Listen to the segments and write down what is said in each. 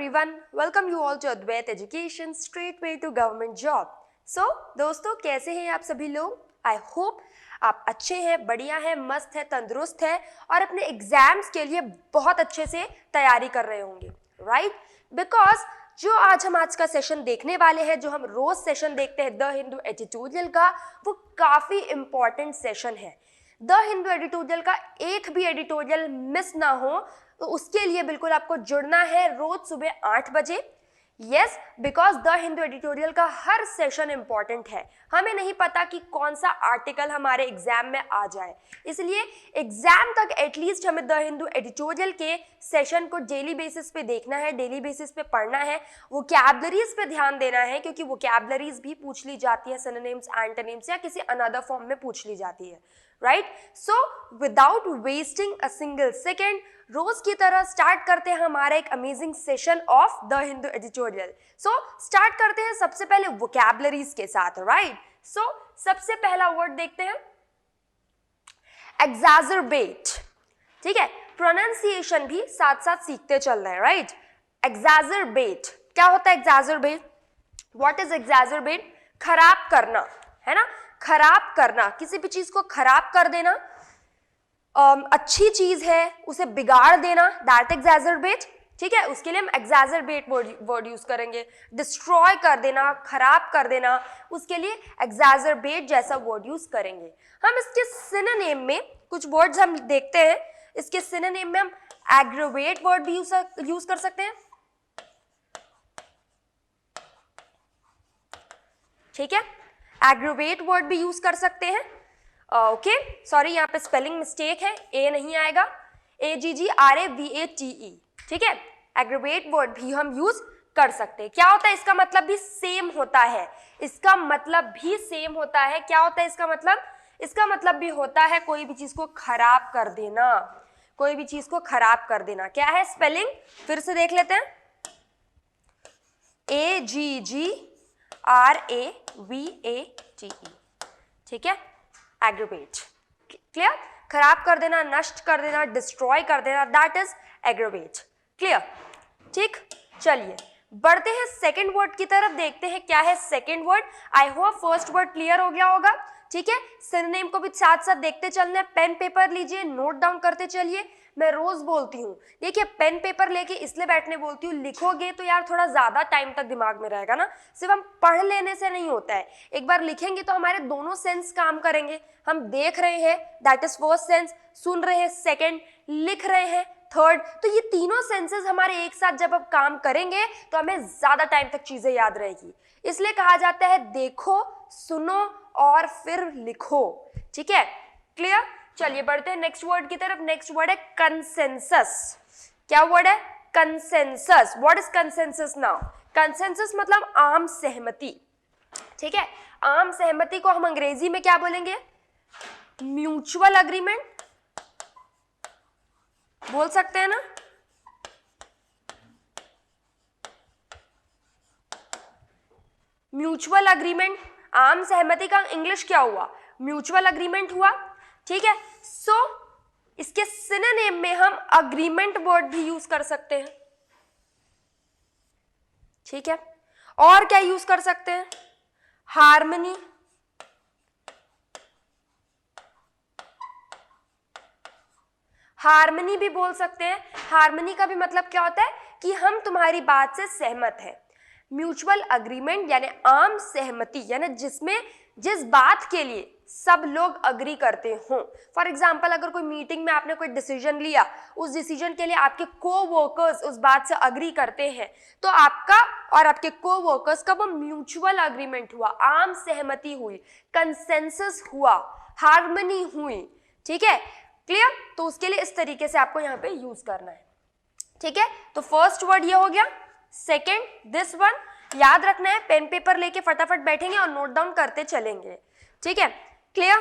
everyone, welcome you all to Advait Education straight way to government job. So दोस्तों कैसे हैं आप सभी लोग? I hope आप अच्छे हैं, बढ़िया हैं, मस्त हैं, तंदुरुस्त हैं और अपने एग्जाम्स के लिए बहुत अच्छे से तैयारी कर रहे होंगे, राइट? बिकॉज जो आज का सेशन देखने वाले हैं, जो हम रोज सेशन देखते हैं द हिंदू एडिटोरियल का, वो काफी इंपॉर्टेंट सेशन है. द हिंदू एडिटोरियल का एक भी एडिटोरियल मिस ना हो, तो उसके लिए बिल्कुल आपको जुड़ना है रोज सुबह 8 बजे. Yes, because the Hindu editorial का हर सेशन इंपॉर्टेंट है. हमें नहीं पता कि कौन सा आर्टिकल हमारे एग्जाम में आ जाए, इसलिए एग्जाम तक एटलीस्ट हमें द हिंदू एडिटोरियल के सेशन को डेली बेसिस पे देखना है, डेली बेसिस पे पढ़ना है, वोकैबुलरीज पे ध्यान देना है, क्योंकि वोकैबुलरीज भी पूछ ली जाती है सिनोनिम्स, एंटोनिम्स या किसी अनदर फॉर्म में पूछ ली जाती है, right? So without wasting a single second, रोज की तरह स्टार्ट करते हैं हमारा एक amazing session of the Hindu editorial. So start करते हैं सबसे पहले वोकैबुलरीज के साथ, राइट? सो सबसे पहला वर्ड देखते हैं एग्जैजरबेट. ठीक है, प्रोनाउंसिएशन भी साथ साथ सीखते चल रहे हैं, राइट? एग्जैजरबेट क्या होता है? एग्जैजरबेट, व्हाट इज एग्जैजरबेट? खराब करना, है ना? खराब करना, किसी भी चीज को खराब कर देना. अच्छी चीज है उसे बिगाड़ देना, दैट एग्जैजरबेट. ठीक है, उसके लिए हम एग्जैजरबेट वर्ड यूज करेंगे. डिस्ट्रॉय कर देना, खराब कर देना, उसके लिए एग्जैजरबेट जैसा वर्ड यूज करेंगे. हम इसके सिनोनिम में कुछ वर्ड्स हम देखते हैं. इसके सिनोनिम में हम एग्रवेट वर्ड भी यूज कर सकते हैं. ठीक है, एग्रवेट वर्ड भी यूज कर सकते हैं. ओके, सॉरी यहाँ पे स्पेलिंग मिस्टेक है, ए नहीं आएगा, AGGRAVATE. ठीक है, एग्रवेट वर्ड भी हम यूज कर सकते हैं. क्या होता है? इसका मतलब भी सेम होता है. इसका मतलब भी सेम होता है. क्या होता है इसका मतलब? इसका मतलब भी होता है कोई भी चीज को खराब कर देना, कोई भी चीज को खराब कर देना. क्या है स्पेलिंग? फिर से देख लेते हैं. AGGRAVATE. ठीक है, एग्रवेट. क्लियर? खराब कर देना, नष्ट कर देना, डिस्ट्रॉय कर देना, दैट इज एग्रवेट. क्लियर? ठीक, चलिए बढ़ते हैं सेकंड वर्ड की तरफ. देखते हैं क्या है second word. I hope first word clear हो गया होगा. ठीक है, सिनोनिम को भी साथ साथ देखते चलना है. पेन पेपर लीजिए, नोट डाउन करते चलिए. मैं रोज बोलती हूँ, देखिए पेन पेपर लेके इसलिए बैठने बोलती हूँ, लिखोगे तो यार थोड़ा ज्यादा टाइम तक दिमाग में रहेगा ना. सिर्फ हम पढ़ लेने से नहीं होता है, एक बार लिखेंगे तो हमारे दोनों सेंस काम करेंगे. हम देख रहे हैं, दैट इज फर्स्ट सेंस, सुन रहे हैं सेकेंड, लिख रहे हैं थर्ड. तो ये तीनों सेंसेस हमारे एक साथ जब अब काम करेंगे तो हमें ज्यादा टाइम तक चीजें याद रहेगी. इसलिए कहा जाता है देखो, सुनो और फिर लिखो. ठीक है, क्लियर? चलिए बढ़ते हैं नेक्स्ट वर्ड की तरफ. नेक्स्ट वर्ड है कंसेंसस. क्या वर्ड है? Consensus. What is consensus now? Consensus मतलब आम सहमति. ठीक है, आम सहमति को हम अंग्रेजी में क्या बोलेंगे? म्यूचुअल अग्रीमेंट बोल सकते हैं ना. म्यूचुअल अग्रीमेंट, आम सहमति का इंग्लिश क्या हुआ? म्यूचुअल अग्रीमेंट हुआ. ठीक है, सो इसके सिनोनिम में हम अग्रीमेंट वर्ड भी यूज कर सकते हैं. ठीक है, और क्या यूज कर सकते हैं? हार्मनी, हार्मनी भी बोल सकते हैं. हार्मनी का भी मतलब क्या होता है? कि हम तुम्हारी बात से सहमत हैं. म्यूचुअल अग्रीमेंट यानी आम सहमति, यानी जिसमें जिस बात के लिए सब लोग अग्री करते हो. फॉर एग्जाम्पल, अगर कोई मीटिंग में आपने कोई डिसीजन लिया, उस डिसीजन के लिए आपके को-वर्कर्स उस बात से अग्री करते हैं, तो आपका और आपके को-वर्कर्स का वो म्यूचुअल अग्रीमेंट हुआ, आम सहमति हुई, कंसेंसस हुआ, हार्मनी हुई. ठीक है, क्लियर? तो उसके लिए इस तरीके से आपको यहाँ पे यूज करना है. ठीक है, तो फर्स्ट वर्ड ये हो गया. सेकेंड दिस वन याद रखना है. पेन पेपर लेके फटाफट बैठेंगे और नोट डाउन करते चलेंगे. ठीक है, क्लियर?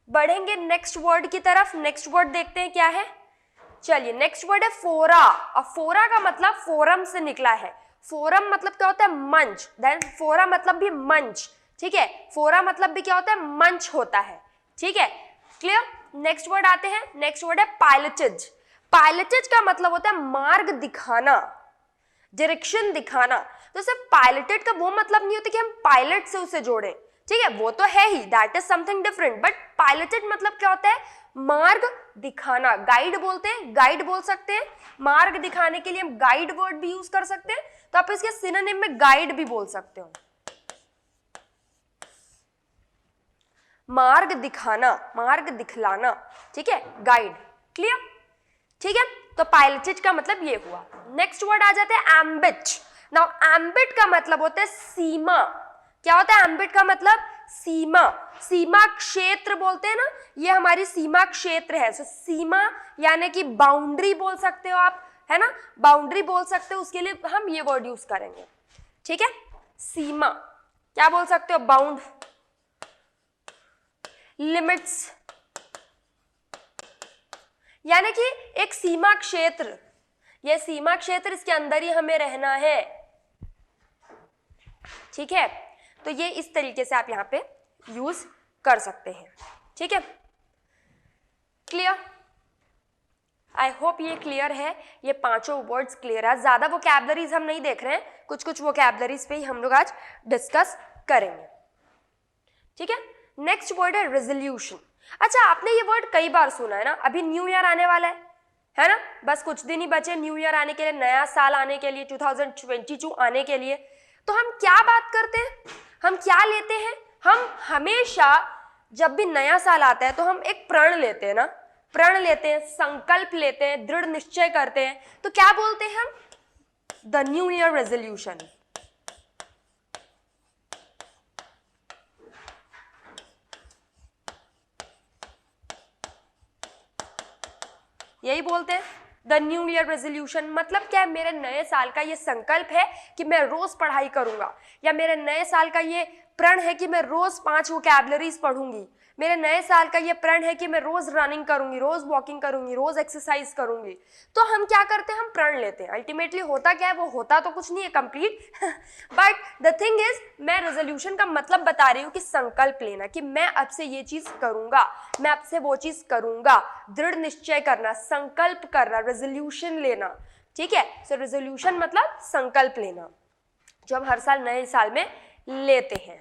बढ़ेंगे नेक्स्ट वर्ड की तरफ. नेक्स्ट वर्ड देखते हैं क्या है. चलिए नेक्स्ट वर्ड है फोरा. अब फोरा का मतलब फोरम से निकला है. फोरम मतलब क्या होता है? मंच. देन फोरा मतलब भी मंच. ठीक है, फोरा मतलब भी क्या होता है? मंच होता है. ठीक है, क्लियर? नेक्स्ट वर्ड आते हैं. नेक्स्ट वर्ड है पायलटेज. पायलटेज का मतलब होता है मार्ग दिखाना. डायरेक्शन दिखाना। तो सिर्फ पायलटेड का वो मतलब नहीं होता कि हम पायलट से उसे जोड़ें, ठीक है, वो तो है ही, that is something different, but piloted मतलब क्या होता है, मार्ग दिखाना, गाइड बोलते हैं, गाइड बोल सकते हैं, मार्ग दिखाने के लिए हम गाइड वर्ड भी यूज कर सकते हैं, तो आप इसके सिनोनिम में गाइड भी बोल सकते हो, मार्ग दिखाना, मार्ग दिखलाना, ठीक है, गाइड, क्लियर, ठीक है। तो पायलटेड का मतलब ये हुआ। नेक्स्ट वर्ड आ जाते हैं एम्बिट। नाउ एम्बिट का मतलब होता है सीमा। क्या होता है एम्बिट का मतलब, सीमा, सीमा क्षेत्र बोलते हैं ना, ये हमारी सीमा क्षेत्र है। सो सीमा यानी कि बाउंड्री बोल सकते हो आप, है ना, बाउंड्री बोल सकते हो, उसके लिए हम ये वर्ड यूज करेंगे, ठीक है। सीमा क्या बोल सकते हो, बाउंड, लिमिट्स, यानी कि एक सीमा क्षेत्र, यह सीमा क्षेत्र, इसके अंदर ही हमें रहना है, ठीक है। तो ये इस तरीके से आप यहां पे यूज कर सकते हैं, ठीक है, क्लियर। आई होप ये क्लियर है, ये पांचों वर्ड्स क्लियर है। ज्यादा वोकैबुलरीज हम नहीं देख रहे हैं, कुछ कुछ वोकैबुलरीज पे ही हम लोग आज डिस्कस करेंगे, ठीक है। नेक्स्ट वर्ड है रेजोल्यूशन। अच्छा, आपने ये वर्ड कई बार सुना है ना, अभी न्यू ईयर आने वाला है ना, बस कुछ दिन ही बचे न्यू ईयर आने के लिए, नया साल आने के लिए, 2022 आने के लिए। तो हम क्या बात करते हैं, हम क्या लेते हैं, हम हमेशा जब भी नया साल आता है तो हम एक प्रण लेते हैं ना, प्रण लेते हैं, संकल्प लेते हैं, दृढ़ निश्चय करते हैं, तो क्या बोलते हैं हम, द न्यू ईयर रेजोल्यूशन, यही बोलते हैं द न्यू ईयर रेजोल्यूशन। मतलब क्या है, मेरे नए साल का ये संकल्प है कि मैं रोज पढ़ाई करूंगा, या मेरे नए साल का ये प्रण है कि मैं रोज 5 वोकैबुलरीज पढ़ूंगी, मेरे नए साल का ये प्रण है कि मैं रोज रनिंग करूंगी, रोज वॉकिंग करूंगी, रोज एक्सरसाइज करूंगी। तो हम क्या करते हैं, हम प्रण लेते हैं। अल्टीमेटली होता क्या है, वो होता तो कुछ नहीं है complete but the thing is, मैं रेजोल्यूशन का मतलब बता रही हूँ कि संकल्प लेना, कि मैं अब से ये चीज करूंगा, मैं अब से वो चीज करूंगा, दृढ़ निश्चय करना, संकल्प करना, रेजोल्यूशन लेना, ठीक है। सो रेजोल्यूशन मतलब संकल्प लेना, जो हम हर साल नए साल में लेते हैं,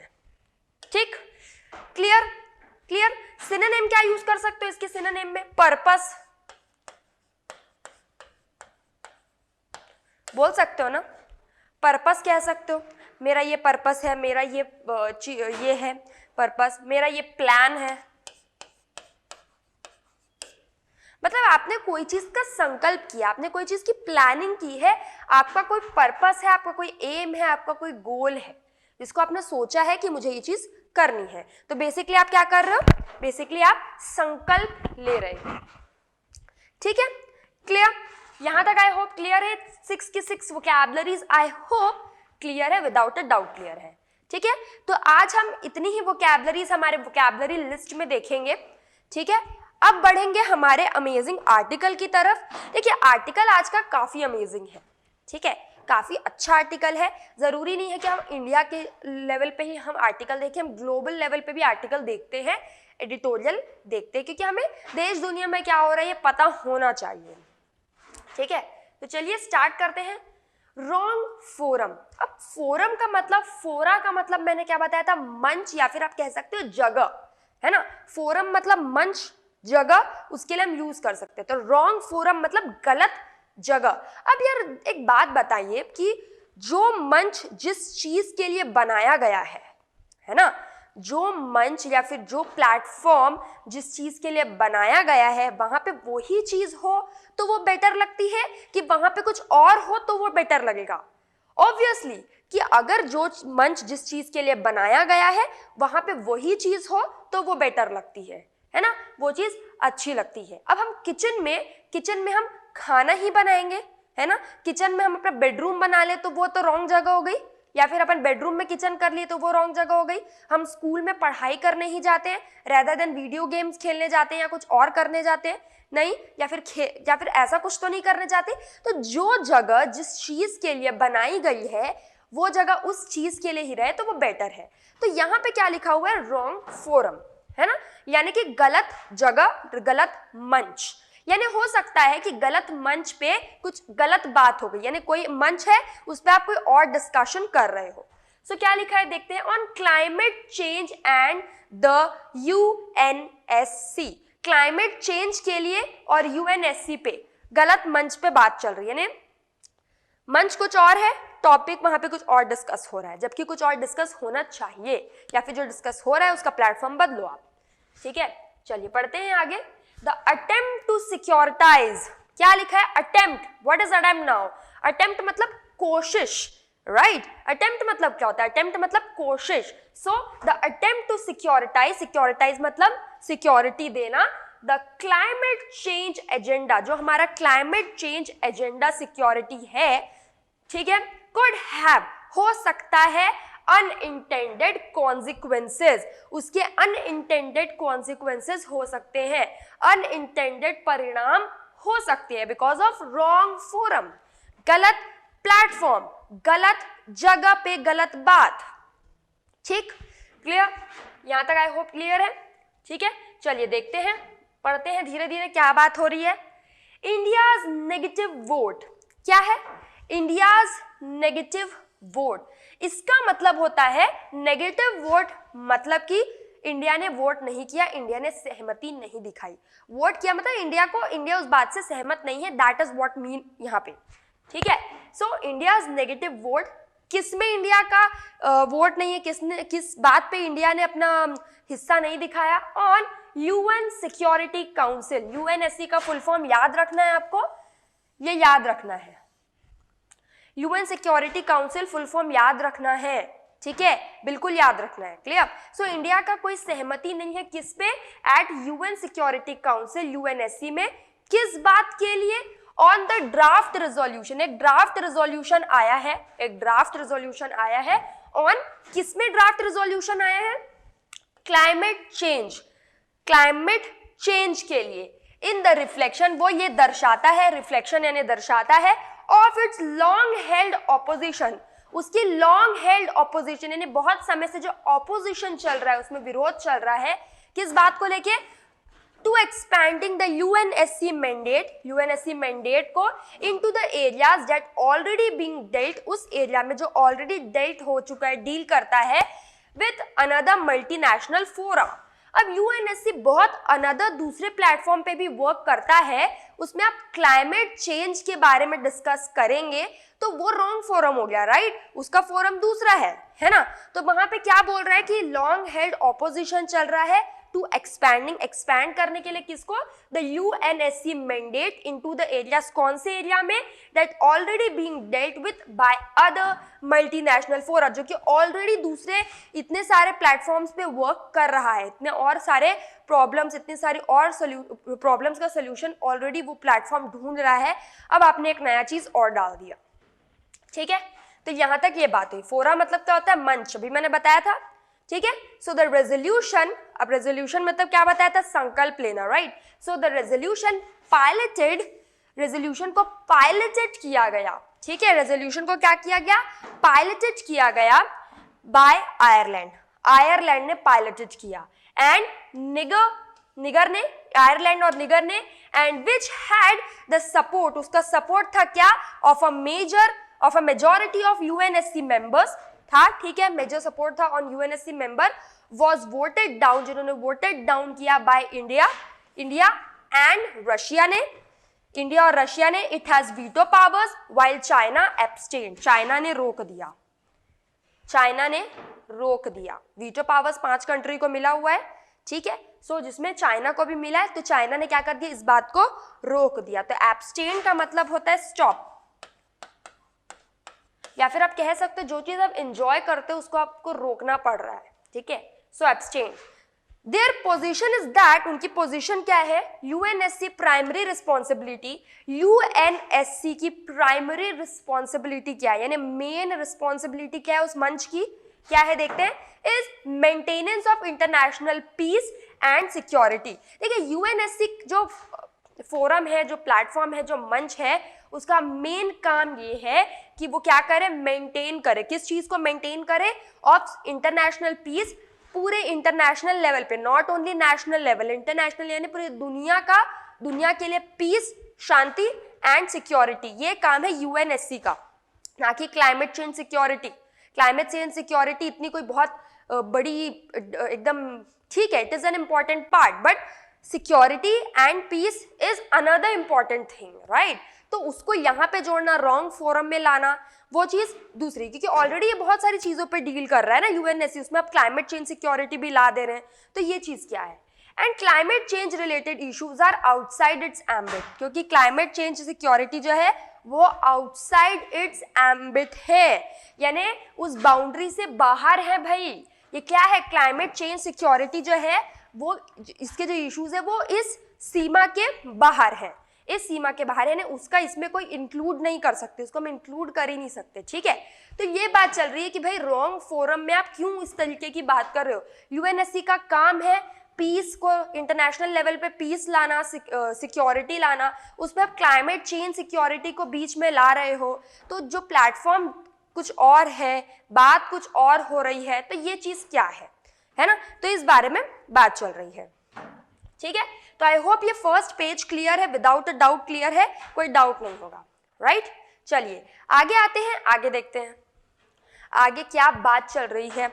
ठीक, क्लियर, क्लियर। सिनोनिम क्या यूज कर सकते हो इसके सिनोनिम में, पर्पस बोल सकते हो ना, पर्पस कह सकते हो, मेरा ये पर्पस है, मेरा ये है पर्पस, मेरा ये प्लान है। मतलब आपने कोई चीज का संकल्प किया, आपने कोई चीज की प्लानिंग की है, आपका कोई पर्पस है, आपका कोई एम है, आपका कोई गोल है, जिसको आपने सोचा है कि मुझे ये चीज करनी है। तो बेसिकली आप क्या कर रहे हो, बेसिकली आप संकल्प ले रहे हो, ठीक है, क्लियर। यहां तक आई होप क्लियर है। 6 की 6 वोकैबुलरीज आई होप क्लियर है, विदाउट अ डाउट क्लियर है, ठीक है। तो आज हम इतनी ही वोकैबुलरीज हमारे वोकैबुलरी लिस्ट में देखेंगे, ठीक है। अब बढ़ेंगे हमारे अमेजिंग आर्टिकल की तरफ। देखिए आर्टिकल आज का काफी अमेजिंग है, ठीक है, काफी अच्छा आर्टिकल है। जरूरी नहीं है कि हम इंडिया के लेवल पे ही हम आर्टिकल देखें, हम ग्लोबल लेवल पे भी आर्टिकल देखते हैं, एडिटोरियल देखते हैं, क्योंकि हमें देश दुनिया में क्या हो रहा है ये पता होना चाहिए, ठीक है। तो चलिए स्टार्ट करते हैं। Wrong forum. अब फोरम का मतलब, फोरा का मतलब मैंने क्या बताया था, मंच, या फिर आप कह सकते हो जगह, है ना। फोरम मतलब मंच, जगह, उसके लिए हम यूज कर सकते हैं। तो रॉन्ग फोरम मतलब गलत जगह। अब यार एक बात बताइए कि जो मंच जिस चीज के लिए बनाया गया है ना, जो मंच या फिर जो प्लेटफॉर्म जिस चीज के लिए बनाया गया है, वहां पे वही चीज हो तो वो बेटर लगती है, कि वहां पे कुछ और हो तो वो बेटर लगेगा। ऑब्वियसली कि अगर जो मंच जिस चीज के लिए बनाया गया है वहां पे वही चीज हो तो वो बेटर लगती है ना, वो चीज अच्छी लगती है। अब हम किचन में हम खाना ही बनाएंगे, है ना। किचन में हम अपना बेडरूम बना ले तो वो तो रॉन्ग जगह हो गई, या फिर अपन बेडरूम में किचन कर लिए तो वो रॉन्ग जगह हो गई। हम स्कूल में पढ़ाई करने ही जाते हैं रेदर देन वीडियो गेम्स खेलने जाते हैं या कुछ और करने जाते हैं, नहीं, या फिर ऐसा कुछ तो नहीं करने जाते। तो जो जगह जिस चीज के लिए बनाई गई है वो जगह उस चीज के लिए ही रहे तो वो बेटर है। तो यहाँ पे क्या लिखा हुआ है, रॉन्ग फोरम, है ना, यानी कि गलत जगह, गलत मंच। यानी हो सकता है कि गलत मंच पे कुछ गलत बात हो गई, यानी कोई मंच है उस पर आप कोई और डिस्कशन कर रहे हो। सो क्या लिखा है देखते हैं, on climate change and the UNSC, climate change के लिए और यूएनएससी पे गलत मंच पे बात चल रही है, यानी मंच कुछ और है, टॉपिक वहां पे कुछ और डिस्कस हो रहा है, जबकि कुछ और डिस्कस होना चाहिए, या फिर जो डिस्कस हो रहा है उसका प्लेटफॉर्म बदलो आप। ठीक है, चलिए पढ़ते हैं आगे। द अटेम्प्ट टू सिक्योरिटाइज, क्या लिखा है attempt, what is attempt now, attempt मतलब कोशिश, राइट, अटेम्प्ट मतलब क्या होता है, अटेम्प्ट मतलब कोशिश। So the attempt to securitize, securitize मतलब सिक्योरिटी देना, द क्लाइमेट चेंज एजेंडा, जो हमारा क्लाइमेट चेंज एजेंडा सिक्योरिटी है, ठीक है, कुड हैव, हो सकता है, अनइंटेंडेड कॉन्सिक्वेंसेज, उसके अनइंटेंडेड कॉन्सिक्वेंसेज हो सकते हैं, अनइंटेंडेड परिणाम हो सकते हैं बिकॉज ऑफ रॉन्ग फोरम, गलत प्लेटफॉर्म, गलत जगह पे गलत बात। ठीक, क्लियर, यहां तक आई होप क्लियर है। ठीक है, चलिए देखते हैं, पढ़ते हैं धीरे धीरे क्या बात हो रही है। इंडियाज नेगेटिव वोट, क्या है, इंडियाज नेगेटिव वोट, इसका मतलब होता है नेगेटिव वोट मतलब कि इंडिया ने वोट नहीं किया, इंडिया ने सहमति नहीं दिखाई, वोट किया मतलब इंडिया उस बात से सहमत नहीं है, दैट इज व्हाट मीन यहाँ पे। ठीक है, सो इंडियाज नेगेटिव वोट, किसमें इंडिया का वोट नहीं है, किस बात पे इंडिया ने अपना हिस्सा नहीं दिखाया, on UN security council, UNSC का फुल फॉर्म याद रखना है आपको, ये याद रखना है, UN security council full form याद रखना है, ठीक है, बिल्कुल याद रखना है, क्लियर। सो इंडिया का कोई सहमति नहीं है किस पे, eight UN security council UNSC में, किस बात के लिए, ऑन द ड्राफ्ट रेजोल्यूशन, एक ड्राफ्ट रेजोल्यूशन आया है, एक ड्राफ्ट रेजोल्यूशन आया है, ऑन किसमें ड्राफ्ट रेजोल्यूशन आया है, क्लाइमेट चेंज, क्लाइमेट चेंज के लिए, इन द रिफ्लेक्शन, वो ये दर्शाता है, रिफ्लेक्शन यानी दर्शाता है, of its long held opposition, उसकी लॉन्ग हेल्ड ऑपोजिशन यानी बहुत समय से जो ऑपोजिशन चल रहा है, उसमें विरोध चल रहा है, किस बात को लेके, to expanding the UNSC mandate को into the areas that already being dealt, उस एरिया में जो ऑलरेडी डेल्ट हो चुका है, डील करता है विथ अनदर मल्टीनेशनल फोरम। अब यूएनएससी बहुत अनदर दूसरे प्लेटफॉर्म पे भी वर्क करता है, उसमें आप क्लाइमेट चेंज के बारे में डिस्कस करेंगे तो वो रॉन्ग फोरम हो गया, राइट, उसका फोरम दूसरा है ना। तो वहां पे क्या बोल रहा है कि लॉन्ग हेल्ड ऑपोजिशन चल रहा है टू एक्सपैंड करने के लिए, किसको, the UNSC mandate into the areas, कौन से एरिया में, that already being dealt with by other multinational forum, जो कि ऑलरेडी दूसरे इतने सारे प्लेटफॉर्म्स पे वर्क कर रहा है, इतने और सारे प्रॉब्लम्स, इतनी सारी और प्रॉब्लम्स का सोल्यूशन ऑलरेडी वो प्लेटफॉर्म ढूंढ रहा है, अब आपने एक नया चीज और डाल दिया। ठीक है, तो यहां तक ये बात हुई। फोरा मतलब क्या होता है, मंच, अभी मैंने बताया था, ठीक है। सो द रेजोल्यूशन, अब रेजोल्यूशन मतलब क्या बताया था, संकल्प लेना, right. So the resolution piloted, resolution को पायलटेड किया गया, ठीक है, रेजोल्यूशन को क्या किया गया, पायलटेड किया गया बाय आयरलैंड, आयरलैंड ने पायलटेड किया, एंड निगर ने, आयरलैंड और निगर ने, and which had the support, उसका सपोर्ट था क्या, of a majority of UNSC members था, ठीक है, मेजर सपोर्ट था on UNSC member, was voted down, जिन्होंने वोटेड डाउन किया बाय इंडिया एंड रशिया ने, इंडिया और रशिया ने, it has veto powers while China abstain, China ने रोक दिया, चाइना ने रोक दिया, वीटो पावर्स 5 कंट्री को मिला हुआ है, ठीक है। सो जिसमें चाइना को भी मिला है, तो चाइना ने क्या कर दिया, इस बात को रोक दिया। तो एब्सटेन का मतलब होता है स्टॉप, या फिर आप कह सकते हो जो चीज आप एंजॉय करते हो उसको आपको रोकना पड़ रहा है, ठीक है। So abstain, their position is that, उनकी पोजीशन क्या है, यूएनएससी प्राइमरी रिस्पॉन्सिबिलिटी, यूएनएससी की प्राइमरी रिस्पॉन्सिबिलिटी क्या है, यानी मेन रिस्पॉन्सिबिलिटी क्या है उस मंच की, क्या है देखते हैं, is maintenance of international peace and security. देखिए यूएनएससी जो फोरम है, जो प्लेटफॉर्म है, जो मंच है, उसका मेन काम ये है कि वो क्या करे, मेंटेन करे, किस चीज को मेंटेन करे, ऑफ इंटरनेशनल पीस, पूरे इंटरनेशनल लेवल पे, not only national level, international यानी पूरी दुनिया का दुनिया के लिए पीस, शांति एंड सिक्योरिटी, ये काम है यूएनएससी का, ना कि climate change security. Climate change security इतनी कोई बहुत बड़ी एकदम ठीक है, it is an important part, but security and peace is another important thing, right. तो उसको यहाँ पे जोड़ना, रॉन्ग फोरम में लाना, वो चीज दूसरी, क्योंकि ऑलरेडी ये बहुत सारी चीजों पे डील कर रहा है ना यूएनएससी, उसमें आप क्लाइमेट चेंज सिक्योरिटी भी ला दे रहे हैं, तो ये चीज क्या है। And climate change related issues are outside its ambit, क्योंकि क्लाइमेट चेंज सिक्योरिटी जो है वो आउटसाइड इट्स एम्बिट है, यानी उस बाउंड्री से बाहर है भाई। ये क्या है, क्लाइमेट चेंज सिक्योरिटी जो है वो, इसके जो इश्यूज है वो इस सीमा के बाहर है, इस सीमा के बाहर है, यानी उसका इसमें कोई इंक्लूड नहीं कर सकते, उसको हम इंक्लूड कर ही नहीं सकते, ठीक है। तो ये बात चल रही है कि भाई रॉन्ग फोरम में आप क्यों इस तरीके की बात कर रहे हो। यूएनएससी का काम है पीस को, इंटरनेशनल लेवल पे पीस लाना, सिक्योरिटी लाना, उसमें आप क्लाइमेट चेंज सिक्योरिटी को बीच में ला रहे हो, तो जो प्लेटफॉर्म कुछ और है, बात कुछ और हो रही है, तो ये चीज क्या है ना, तो इस बारे में बात चल रही है, ठीक है। तो आई होप ये फर्स्ट पेज क्लियर है, विदाउट अ डाउट क्लियर है, कोई डाउट नहीं होगा, राइट। चलिए आगे आते हैं, आगे देखते हैं आगे क्या बात चल रही है।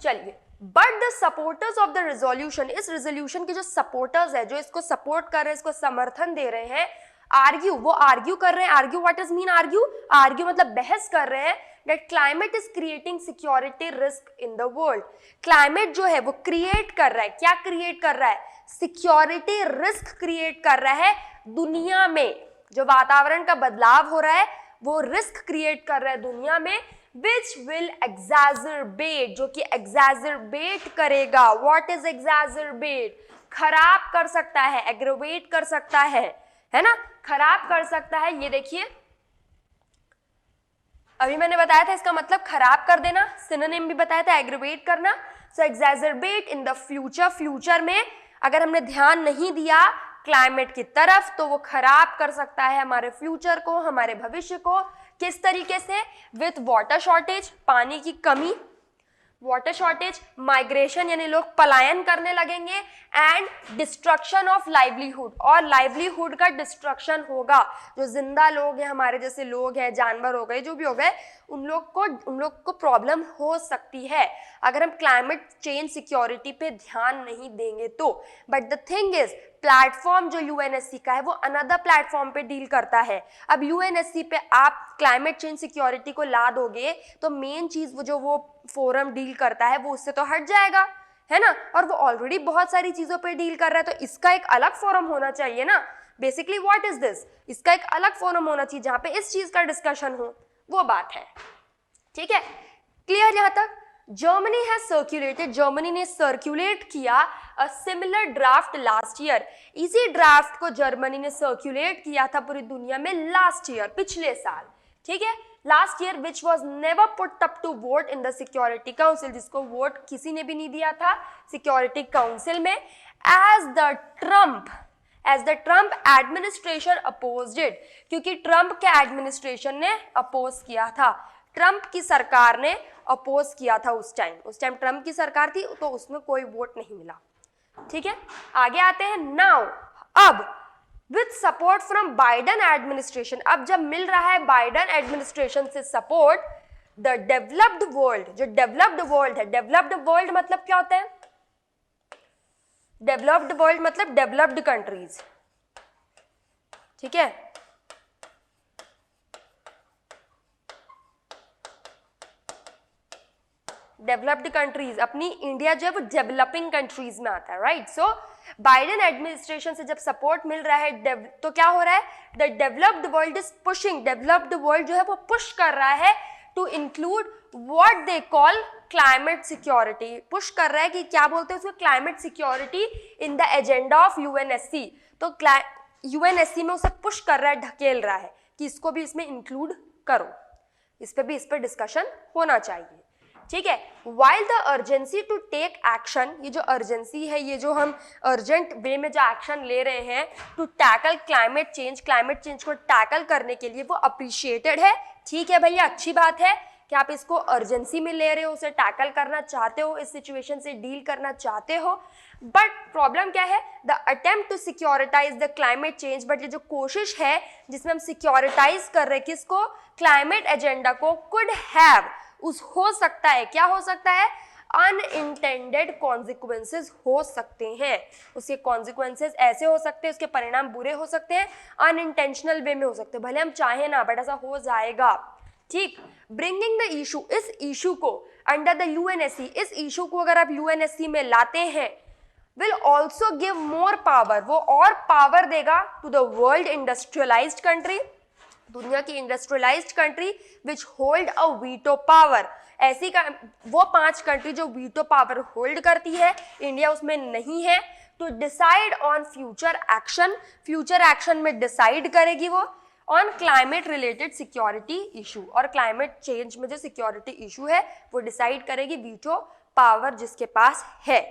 चलिए, but the supporters of the resolution, इस रेजोल्यूशन के जो सपोर्टर्स है, जो इसको सपोर्ट कर रहे हैं, इसको समर्थन दे रहे हैं, आर्ग्यू, वो आर्ग्यू कर रहे हैं, argue what is mean argue, argue मतलब बहस कर रहे हैं, that climate is creating security risk in the world। Climate जो है वो क्रिएट कर रहा है, क्या क्रिएट कर रहा है, सिक्योरिटी रिस्क क्रिएट कर रहा है दुनिया में। जो वातावरण का बदलाव हो रहा है वो रिस्क क्रिएट कर रहा है दुनिया में, which will exacerbate, जो कि exacerbate करेगा, what is exacerbate, खराब कर सकता है, एग्रेवेट कर सकता है ना, खराब कर सकता है। ये देखिए अभी मैंने बताया था इसका मतलब खराब कर देना, सिनोनिम भी बताया था एग्रेवेट करना। सो एग्जैजरबेट इन द फ्यूचर, फ्यूचर में अगर हमने ध्यान नहीं दिया क्लाइमेट की तरफ तो वो खराब कर सकता है हमारे फ्यूचर को, हमारे भविष्य को। किस तरीके से, विथ वाटर शॉर्टेज, पानी की कमी, वाटर शॉर्टेज, माइग्रेशन यानी लोग पलायन करने लगेंगे, एंड डिस्ट्रक्शन ऑफ लाइवलीहुड, और लाइवलीहुड का डिस्ट्रक्शन होगा। जो जिंदा लोग हैं, हमारे जैसे लोग हैं, जानवर हो गए, जो भी हो गए, उन लोग को प्रॉब्लम हो सकती है अगर हम क्लाइमेट चेंज सिक्योरिटी पे ध्यान नहीं देंगे तो। But the thing is, platform जो यूएनएससी का है वो अनदर प्लेटफॉर्म पे डील करता है। अब यूएनएससी पे आप क्लाइमेट चेंज सिक्योरिटी को ला दोगे तो मेन चीज वो फोरम डील करता है वो उससे तो हट जाएगा, है ना, और वो ऑलरेडी बहुत सारी चीजों पे डील कर रहा है, तो इसका एक अलग फोरम होना चाहिए ना। बेसिकली व्हाट इज दिस, इसका एक अलग फोरम होना चाहिए जहां पे इस चीज का डिस्कशन हो, वो बात है, ठीक है। क्लियर यहां तक। जर्मनी है सर्क्यूलेटेड, जर्मनी ने सर्क्यूलेट किया a similar draft last year. इसी ड्राफ्ट को जर्मनी ने सर्क्यूलेट किया था पूरी दुनिया में लास्ट ईयर, पिछले साल, ठीक है, last year, which was never put up to vote in the security council, जिसको वोट किसी ने भी नहीं दिया था सिक्योरिटी काउंसिल में। As the Trump administration opposed it, क्योंकि ट्रम्प के एडमिनिस्ट्रेशन ने अपोज किया था, ट्रम्प की सरकार ने अपोज किया था उस टाइम ट्रम्प की सरकार थी, तो उसमें कोई वोट नहीं मिला, ठीक है। आगे आते हैं नाउ, अब with support from Biden administration, अब जब मिल रहा है बाइडन एडमिनिस्ट्रेशन से सपोर्ट, द डेवलप्ड वर्ल्ड, जो डेवलप्ड वर्ल्ड है, डेवलप्ड वर्ल्ड मतलब क्या होता है, डेवलप्ड वर्ल्ड मतलब डेवलप्ड कंट्रीज, ठीक है। डेवलप्ड कंट्रीज, अपनी इंडिया जो है वो डेवलपिंग कंट्रीज में आता है, राइट। सो बाइडेन एडमिनिस्ट्रेशन से जब सपोर्ट मिल रहा है तो क्या हो रहा है, the developed world is pushing, developed world जो है वो पुश कर रहा है to include what they call climate security, push कर रहा है कि क्या बोलते हैं उसको, climate security in the agenda of UNSC. तो यूएनएससी में उसे पुश कर रहा है, ढकेल रहा है कि इसको भी इसमें इंक्लूड करो, इस पे डिस्कशन होना चाहिए, ठीक है। While the urgency to take action, ये जो अर्जेंसी है, ये जो हम अर्जेंट वे में जो एक्शन ले रहे हैं टू टैकल क्लाइमेट चेंज को टैकल करने के लिए, वो अप्रिशिएटेड है, ठीक है भैया, अच्छी बात है, कि आप इसको अर्जेंसी में ले रहे हो, उसे टैकल करना चाहते हो, इस सिचुएशन से डील करना चाहते हो, बट प्रॉब्लम क्या है, the attempt to securitize the climate change, but ये जो कोशिश है जिसमें हम सिक्योरिटाइज कर रहे हैं किसको, क्लाइमेट एजेंडा को, कुड हैव, उस हो सकता है, क्या हो सकता है, अनइंटेंडेड कॉन्सिक्वेंसेज हो सकते हैं, उसके कॉन्सिक्वेंसेज ऐसे हो सकते हैं, उसके परिणाम बुरे हो सकते हैं, अनइंटेंशनल वे में हो सकते हैं, भले हम चाहे ना बट ऐसा हो जाएगा, ठीक। ब्रिंगिंग द इशू, इस इशू को अंडर द यूएनएससी, इस इशू को अगर आप यूएनएससी में लाते हैं, will also give more power, वो और पावर देगा to the world industrialized country, दुनिया की industrialized country which hold a veto power, ऐसी वो 5 कंट्री जो वीटो पावर होल्ड करती है, इंडिया उसमें नहीं है, to decide on future action, future action में डिसाइड करेगी वो on climate related security issue, और क्लाइमेट चेंज में जो सिक्योरिटी इशू है वो डिसाइड करेगी वीटो पावर जिसके पास है,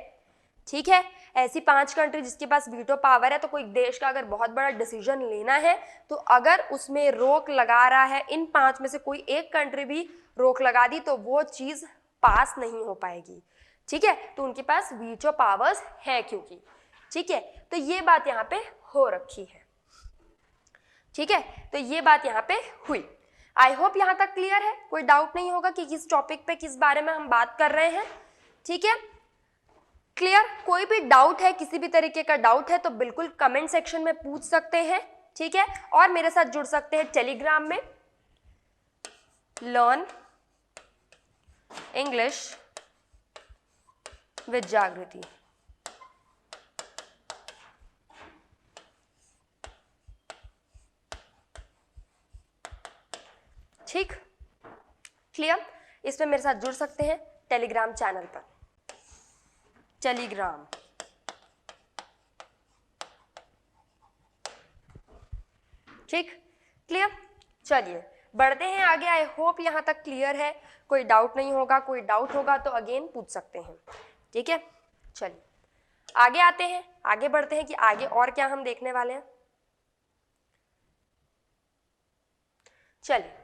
ठीक है। ऐसी 5 कंट्री जिसके पास वीटो पावर है, तो कोई देश का अगर बहुत बड़ा डिसीजन लेना है तो अगर उसमें रोक लगा रहा है, इन 5 में से कोई एक कंट्री भी रोक लगा दी तो वो चीज पास नहीं हो पाएगी, ठीक है, तो उनके पास वीटो पावर्स है क्योंकि, ठीक है, तो ये बात यहाँ पे हो रखी है, ठीक है, तो ये बात यहाँ पे हुई। आई होप यहाँ तक क्लियर है, कोई डाउट नहीं होगा कि किस टॉपिक पे किस बारे में हम बात कर रहे हैं, ठीक है, क्लियर। कोई भी डाउट है, किसी भी तरीके का डाउट है तो बिल्कुल कमेंट सेक्शन में पूछ सकते हैं, ठीक है, और मेरे साथ जुड़ सकते हैं टेलीग्राम में, लर्न इंग्लिश विद जागृति, ठीक, क्लियर। इसमें मेरे साथ जुड़ सकते हैं टेलीग्राम चैनल पर, टेलीग्राम, ठीक, क्लियर। चलिए बढ़ते हैं आगे, आई होप यहाँ तक क्लियर है, कोई डाउट नहीं होगा, कोई डाउट होगा तो अगेन पूछ सकते हैं, ठीक है। चलिए आगे आते हैं, आगे बढ़ते हैं कि आगे और क्या हम देखने वाले हैं। चलिए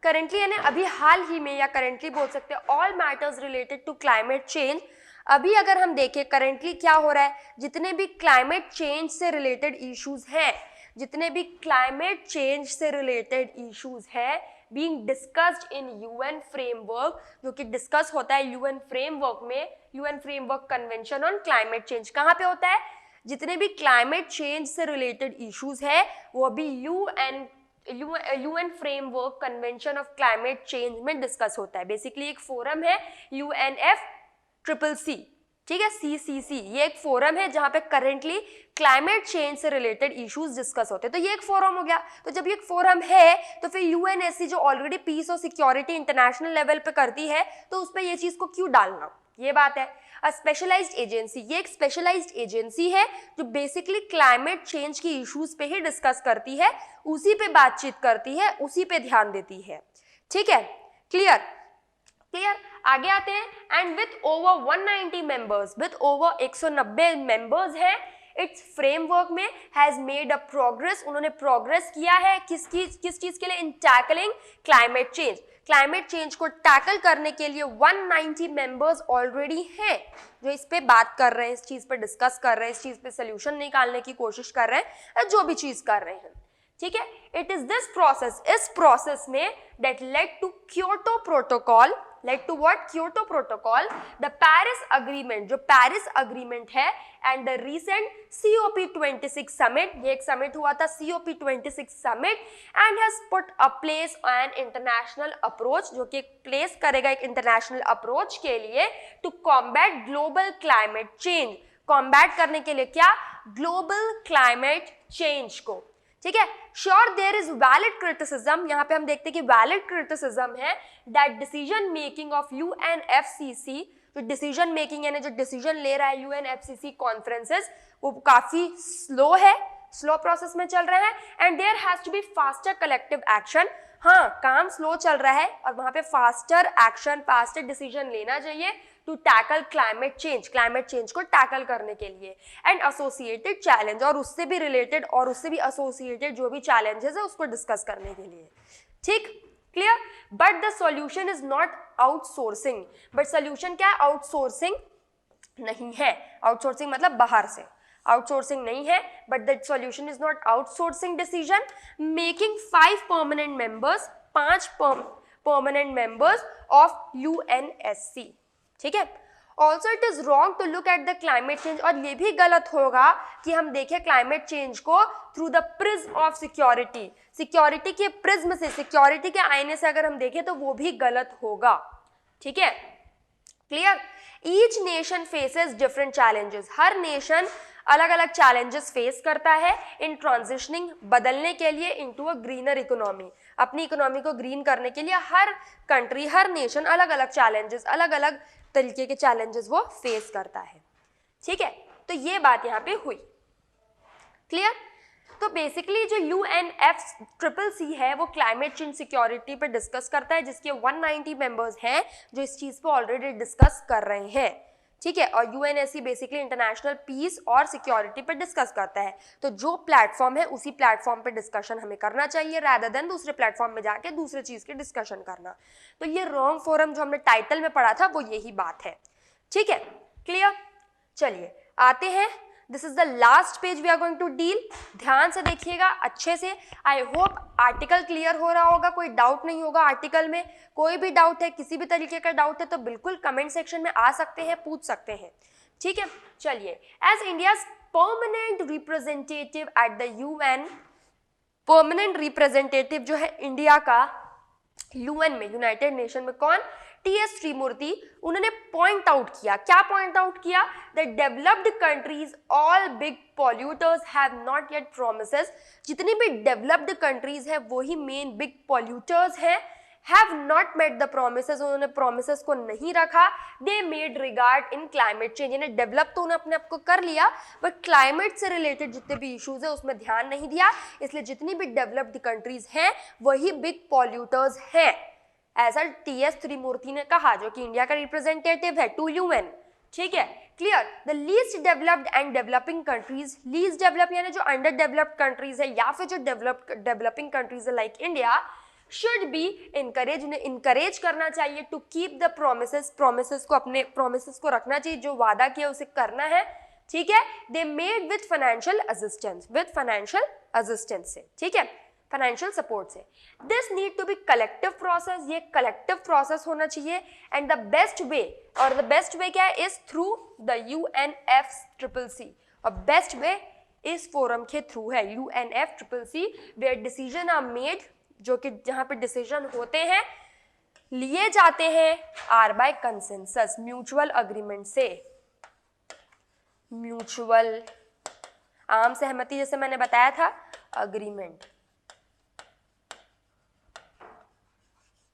करेंटली यानी अभी हाल ही में, या करेंटली बोल सकते हैं, all matters related to climate change, अभी अगर हम देखें करेंटली क्या हो रहा है, जितने भी क्लाइमेट चेंज से रिलेटेड इश्यूज हैं, जितने भी क्लाइमेट चेंज से रिलेटेड इश्यूज है being discussed in UN framework, जो कि डिस्कस होता है यूएन फ्रेमवर्क में, UN framework convention on climate change, कहाँ पे होता है, जितने भी क्लाइमेट चेंज से रिलेटेड इश्यूज है वो अभी UN framework convention of climate change में डिस्कस होता है। बेसिकली एक फोरम है UNFCCC, ठीक है, CCC, ये एक फोरम है जहां पे करेंटली क्लाइमेट चेंज से रिलेटेड इश्यूज डिस्कस होते हैं, तो ये एक फोरम हो गया। तो जब ये एक फोरम है तो फिर यूएनएससी जो ऑलरेडी पीस और सिक्योरिटी इंटरनेशनल लेवल पे करती है, तो उस पर ये चीज को क्यों डालना, ये बात है। अ स्पेशलाइज्ड एजेंसी, ये एक स्पेशलाइज्ड एजेंसी है जो बेसिकली क्लाइमेट चेंज की इश्यूज पे ही डिस्कस करती है, उसी पे बातचीत करती है, उसी पे ध्यान देती है, ठीक है, क्लियर। आगे आते हैं, and with over 190 members, with over 190 members हैं, इट्स फ्रेमवर्क में हैज मेड अ प्रोग्रेस, उन्होंने प्रोग्रेस किया है किस चीज के लिए, in tackling climate change, climate change को टैकल करने के लिए 190 मेंबर्स ऑलरेडी हैं जो इस पे बात कर रहे हैं, इस चीज पे डिस्कस कर रहे हैं, इस चीज पे सोल्यूशन निकालने की कोशिश कर रहे हैं, जो भी चीज कर रहे हैं, ठीक है। इट इज दिस प्रोसेस, इस प्रोसेस में that led to Kyoto protocol, led to what, Kyoto protocol, the Paris agreement, जो पेरिस अग्रीमेंट है, and the recent COP26 summit, ये एक समिट हुआ था COP26 summit, and has put a place an international approach, जो कि place करेगा एक इंटरनेशनल अप्रोच के लिए to combat global climate change, combat करने के लिए क्या, ग्लोबल क्लाइमेट चेंज को, ठीक है। Sure there is valid criticism, यहाँ पे हम देखते हैं कि वैलिड क्रिटिसिज्म है that decision making of UNFCCC, जो डिसीजन मेकिंग यानी जो डिसीजन ले रहा है UNFCCC कॉन्फ्रेंसेस, वो काफी स्लो है, स्लो प्रोसेस में चल रहा है, and there has to be faster collective action, हाँ काम स्लो चल रहा है और वहां पे फास्टर एक्शन, फास्टर डिसीजन लेना चाहिए टू टैकल क्लाइमेट चेंज को टैकल करने के लिए, एंड एसोसिएटेड चैलेंज, और उससे भी रिलेटेड और उससे भी एसोसिएटेड जो भी चैलेंजेस है उसको डिस्कस करने के लिए, ठीक, clear? But the solution is not outsourcing, but solution क्या है? आउटसोर्सिंग नहीं है। आउटसोर्सिंग मतलब बाहर से, आउटसोर्सिंग नहीं है, but the solution is not outsourcing decision, making 5 permanent members, 5 permanent members of UNSC, ठीक है? Also it is wrong to look at the climate change, और ये भी गलत होगा कि हम देखें क्लाइमेट चेंज को through the prism of security, security के प्रिज्म से, सिक्योरिटी के आईने से अगर हम देखें तो वो भी गलत होगा, ठीक है? Clear? Each nation faces different challenges, हर नेशन अलग अलग चैलेंजेस फेस करता है इन ट्रांजिशनिंग, बदलने के लिए इनटू अ ग्रीनर इकोनॉमी, अपनी इकोनॉमी को ग्रीन करने के लिए हर कंट्री, हर नेशन अलग अलग चैलेंजेस, अलग अलग तरीके के चैलेंजेस वो फेस करता है, ठीक है? तो ये बात यहाँ पे हुई, क्लियर? तो बेसिकली जो UNFCCC है वो क्लाइमेट चेंज सिक्योरिटी पे डिस्कस करता है, जिसके 190 मेंबर्स हैं जो इस चीज पे ऑलरेडी डिस्कस कर रहे हैं, ठीक है? और UNSC बेसिकली इंटरनेशनल पीस और सिक्योरिटी पे डिस्कस करता है। तो जो प्लेटफॉर्म है उसी प्लेटफॉर्म पे डिस्कशन हमें करना चाहिए, रादर देन दूसरे प्लेटफॉर्म में जाके दूसरे चीज की डिस्कशन करना। तो ये रॉन्ग फोरम जो हमने टाइटल में पढ़ा था वो यही बात है, ठीक है? क्लियर? चलिए आते हैं, this is the last page we are going to deal. ध्यान से देखिएगा अच्छे से। आई होप आर्टिकल क्लियर हो रहा होगा, कोई डाउट नहीं होगा आर्टिकल में। कोई भी डाउट है, किसी भी तरीके का डाउट है तो बिल्कुल कमेंट सेक्शन में आ सकते हैं, पूछ सकते हैं, ठीक है? चलिए, as India permanent representative at the UN, permanent representative जो है इंडिया का UN में, यूनाइटेड नेशन में, कौन? TS त्रिमूर्ति, उन्होंने पॉइंट आउट किया, क्या पॉइंट आउट किया? The developed countries all big polluters have not yet promises, जितनी भी डेवलप्ड कंट्रीज है वही मेन बिग पॉल्यूटर्स हैं, have not met the promises, उन्होंने प्रोमिसेस को नहीं रखा। They made regard in climate change, यानी डेवलप तो उन्होंने अपने आप को कर लिया बट क्लाइमेट से रिलेटेड जितने भी इश्यूज है उसमें ध्यान नहीं दिया, इसलिए जितनी भी डेवलप्ड कंट्रीज हैं वही बिग पॉल्यूटर्स हैं, ऐसा TS त्रिमूर्ति ने कहा, जो कि इंडिया का रिप्रेजेंटेटिव है टू UN, ठीक है? क्लियर? The least developed and developing countries, least develop यानी जो अंडर डेवलप्ड कंट्रीज है या फिर जो डेवलपिंग कंट्रीज है like India, should be encourage, उन्हें इनकरेज करना चाहिए to keep the promises, promises को, अपने प्रोमिसेस को रखना चाहिए, जो वादा किया उसे करना है, ठीक है? They made with financial assistance, with financial assistance से, ठीक है? फाइनेंशियल सपोर्ट से। This need to be collective process, ये कलेक्टिव प्रोसेस होना चाहिए। एंड द बेस्ट वे, और द बेस्ट वे क्या है? इज थ्रू द UNFCCC, और बेस्ट वे इस फोरम के थ्रू है, UNFCCC, where decision are made, जो कि जहां पे डिसीजन होते हैं, लिए जाते हैं, are by consensus, mutual agreement से, म्यूचुअल, आम सहमति, जैसे मैंने बताया था, अग्रीमेंट,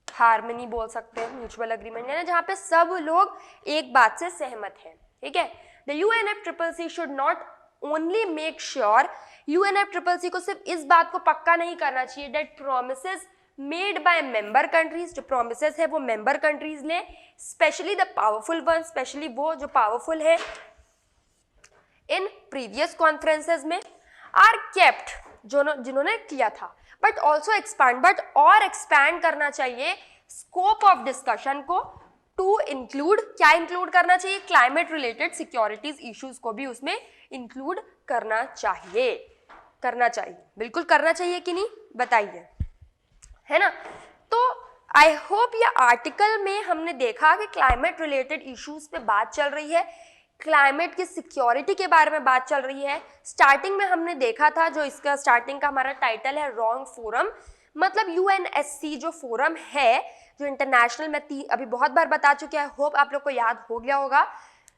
हार्मनी बोल सकते हैं, म्यूचुअल अग्रीमेंट, यानी जहां पे सब लोग एक बात से सहमत हैं, ठीक है? The UNFCCC should not only make sure, UNFCCC को सिर्फ इस बात को पक्का नहीं करना चाहिए that promises made by member countries, जो प्रोमिसेस है वो मेंबर कंट्रीज ने, specially the powerful one, specially वो जो पावरफुल है, इन प्रीवियस कॉन्फ्रेंसेस में, आर केप्ट, जिन्होंने किया था, बट ऑल्सो एक्सपैंड, बट और एक्सपैंड करना चाहिए स्कोप ऑफ डिस्कशन को, टू इंक्लूड, क्या इंक्लूड करना चाहिए? क्लाइमेट रिलेटेड सिक्योरिटीज इश्यूज को भी उसमें इंक्लूड करना चाहिए, करना चाहिए, बिल्कुल करना चाहिए कि नहीं, बताइए, है ना? तो आई होप ये आर्टिकल में हमने देखा कि क्लाइमेट रिलेटेड इश्यूज पे बात चल रही है, क्लाइमेट की सिक्योरिटी के बारे में बात चल रही है। स्टार्टिंग में हमने देखा था, जो इसका स्टार्टिंग का हमारा टाइटल है रॉन्ग फोरम, मतलब UNSC जो फोरम है, जो इंटरनेशनल, मैं अभी बहुत बार बता चुकी है, होप आप लोग को याद हो गया होगा,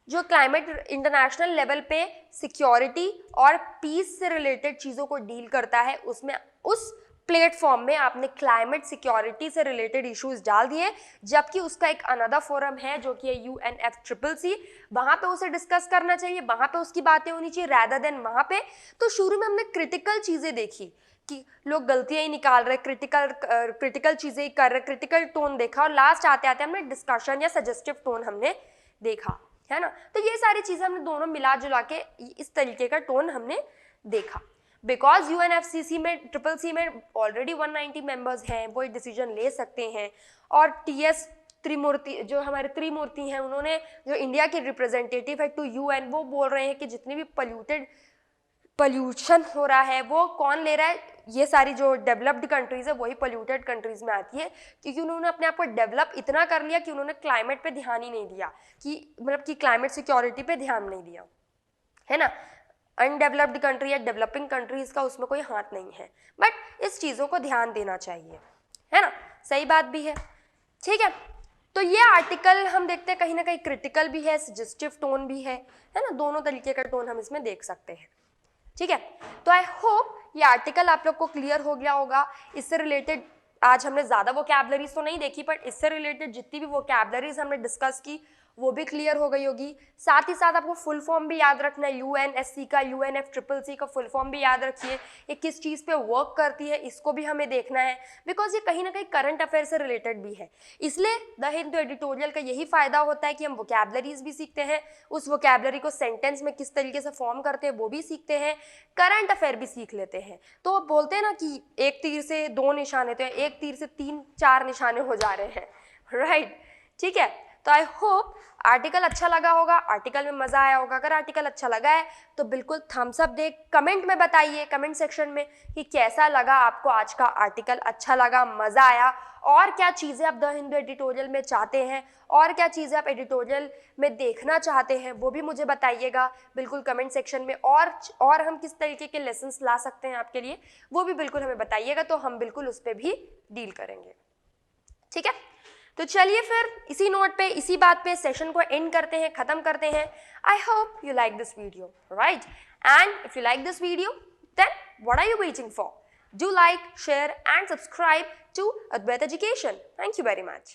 जो क्लाइमेट इंटरनेशनल लेवल पे सिक्योरिटी और पीस से रिलेटेड चीज़ों को डील करता है, उसमें उस प्लेटफॉर्म में आपने क्लाइमेट सिक्योरिटी से रिलेटेड इश्यूज डाल दिए, जबकि उसका एक अनदर फोरम है जो कि है UNFCCC, वहां पे उसे डिस्कस करना चाहिए, वहां पे उसकी बातें होनी चाहिए रादर देन वहां पे। तो शुरू में हमने क्रिटिकल चीजें देखी कि लोग गलतियां ही निकाल रहे, क्रिटिकल चीजें कर रहे, क्रिटिकल टोन देखा, और लास्ट आते आते हमने डिस्कशन या सजेस्टिव टोन हमने देखा, है ना? तो ये सारी चीजें हमने दोनों मिला जुला के इस तरीके का टोन हमने देखा। बिकॉज यूएनएफसीसी में ट्रिपल सी में ऑलरेडी 190 मेंबर्स हैं, वो डिसीजन ले सकते हैं। और टीएस त्रिमूर्ति जो हमारे त्रिमूर्ति हैं, उन्होंने जो इंडिया के रिप्रेजेंटेटिव है टू यूएन, वो बोल रहे हैं कि जितनी भी पॉल्यूशन हो रहा है वो कौन ले रहा है, ये सारी जो डेवलप्ड कंट्रीज है वही पॉल्यूटेड कंट्रीज में आती है, क्योंकि उन्होंने अपने आप को डेवलप इतना कर लिया कि उन्होंने क्लाइमेट पे ध्यान ही नहीं दिया, कि मतलब कि क्लाइमेट सिक्योरिटी पे ध्यान नहीं दिया, है ना। अनडेवलप्ड कंट्री या डेवलपिंग कंट्रीज का उसमें कोई हाथ नहीं है, बट इस चीज़ों को ध्यान देना चाहिए, है ना, सही बात भी है, ठीक है। तो ये आर्टिकल हम देखते हैं कहीं ना कहीं क्रिटिकल भी है, सजेस्टिव टोन भी है ना, दोनों तरीके का टोन हम इसमें देख सकते हैं, ठीक है। तो आई होप ये आर्टिकल आप लोग को क्लियर हो गया होगा। इससे रिलेटेड आज हमने ज़्यादा वोकैबुलरीज तो नहीं देखी, बट इससे रिलेटेड जितनी भी वोकैबुलरीज हमने डिस्कस की वो भी क्लियर हो गई होगी। साथ ही साथ आपको फुल फॉर्म भी याद रखना है, यूएनएससी का, यूएनएफसीसीसी का फुल फॉर्म भी याद रखिए। ये किस चीज़ पे वर्क करती है इसको भी हमें देखना है, बिकॉज ये कहीं ना कहीं करंट अफेयर से रिलेटेड भी है। इसलिए द हिंदू एडिटोरियल का यही फायदा होता है कि हम वोकैबुलरीज भी सीखते हैं, उस वोकैबुलरी को सेंटेंस में किस तरीके से फॉर्म करते हैं वो भी सीखते हैं, करंट अफेयर भी सीख लेते हैं। तो बोलते हैं ना कि एक तीर से दो निशाने, तो एक तीर से 3-4 निशाने हो जा रहे हैं, राइट, ठीक है। तो आई होप आर्टिकल अच्छा लगा होगा, आर्टिकल में मजा आया होगा। अगर आर्टिकल अच्छा लगा है तो बिल्कुल थम्स अप दे, कमेंट में बताइए, कमेंट सेक्शन में कि कैसा लगा आपको आज का आर्टिकल, अच्छा लगा, मजा आया, और क्या चीज़ें आप द हिंदू एडिटोरियल में चाहते हैं, और क्या चीज़ें आप एडिटोरियल में देखना चाहते हैं वो भी मुझे बताइएगा बिल्कुल कमेंट सेक्शन में। और हम किस तरीके के लेसन्स ला सकते हैं आपके लिए वो भी बिल्कुल हमें बताइएगा, तो हम बिल्कुल उस पर भी डील करेंगे, ठीक है। तो चलिए फिर इसी नोट पे, इसी बात पे सेशन को एंड करते हैं, खत्म करते हैं। I hope you like this video, right, and if you like this video then what are you waiting for? Do like, share and subscribe to Advait Education. Thank you very much.